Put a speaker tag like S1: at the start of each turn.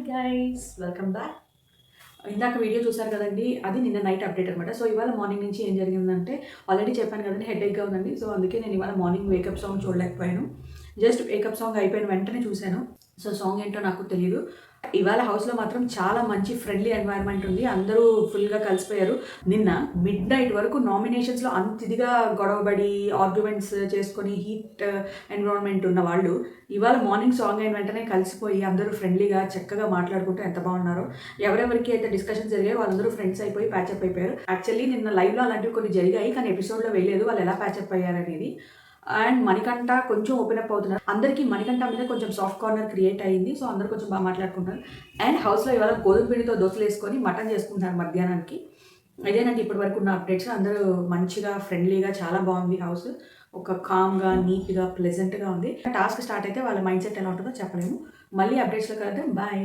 S1: Guys welcome back. ఇందాక video చూసారు కదండి, అది నిన్న నైట్ అప్డేట్ అనమాట. సో ఇవాళ మార్నింగ్ నుంచి ఏం జరిగిందంటే, ఆల్రెడీ చెప్పాను కదండి హెడేక్గా ఉందండి. సో అందుకే నేను ఇవాళ మార్నింగ్ వేకప్ సాంగ్ చూడలేకపోయాను. జస్ట్ వేకప్ సాంగ్ అయిపోయిన వెంటనే చూశాను. సో సాంగ్ ఏంటో నాకు తెలియదు. ఇవాళ హౌస్లో మాత్రం చాలా మంచి ఫ్రెండ్లీ ఎన్వైర్న్మెంట్ ఉంది. అందరూ ఫుల్గా కలిసిపోయారు. నిన్న మిడ్ నైట్ వరకు నామినేషన్స్లో అంత ఇదిగా గొడవబడి ఆర్గ్యుమెంట్స్ చేసుకొని హీట్ ఎన్విరాన్మెంట్ ఉన్న వాళ్ళు ఇవాళ మార్నింగ్ సాంగ్ అయిన వెంటనే కలిసిపోయి అందరూ ఫ్రెండ్లీగా చక్కగా మాట్లాడుకుంటూ ఎంత బాగున్నారో. ఎవరెవరికి అయితే డిస్కషన్స్ జరిగాయో వాళ్ళందరూ ఫ్రెండ్స్ అయిపోయి ప్యాచప్ అయిపోయారు. యాక్చువల్లీ నిన్న లైవ్లో అలాంటివి కొన్ని జరిగాయి, కానీ ఎపిసోడ్లో వేయలేదు వాళ్ళు ఎలా ప్యాచప్ అయ్యారనేది. అండ్ మణికంఠ కొంచెం ఓపెన్ అప్ అవుతున్నారు. అందరికీ మణికంఠ మీద కొంచెం సాఫ్ట్ కార్నర్ క్రియేట్ అయ్యింది. సో అందరూ కొంచెం బాగా మాట్లాడుకుంటున్నారు. అండ్ హౌస్లో ఇవాళ గోధుమ పిండితో దోశలు వేసుకొని మటన్ చేసుకుంటున్నారు మధ్యాహ్నానికి. ఇదేనండి ఇప్పటి వరకు ఉన్న అప్డేట్స్. అందరూ మంచిగా ఫ్రెండ్లీగా చాలా బాగుంది హౌస్. ఒక కామ్గా నీట్గా ప్లెజెంట్గా ఉంది. టాస్క్ స్టార్ట్ అయితే వాళ్ళ మైండ్ సెట్ ఎలా ఉంటుందో చెప్పలేము. మళ్ళీ అప్డేట్స్లో కలుద్దాం. బాయ్.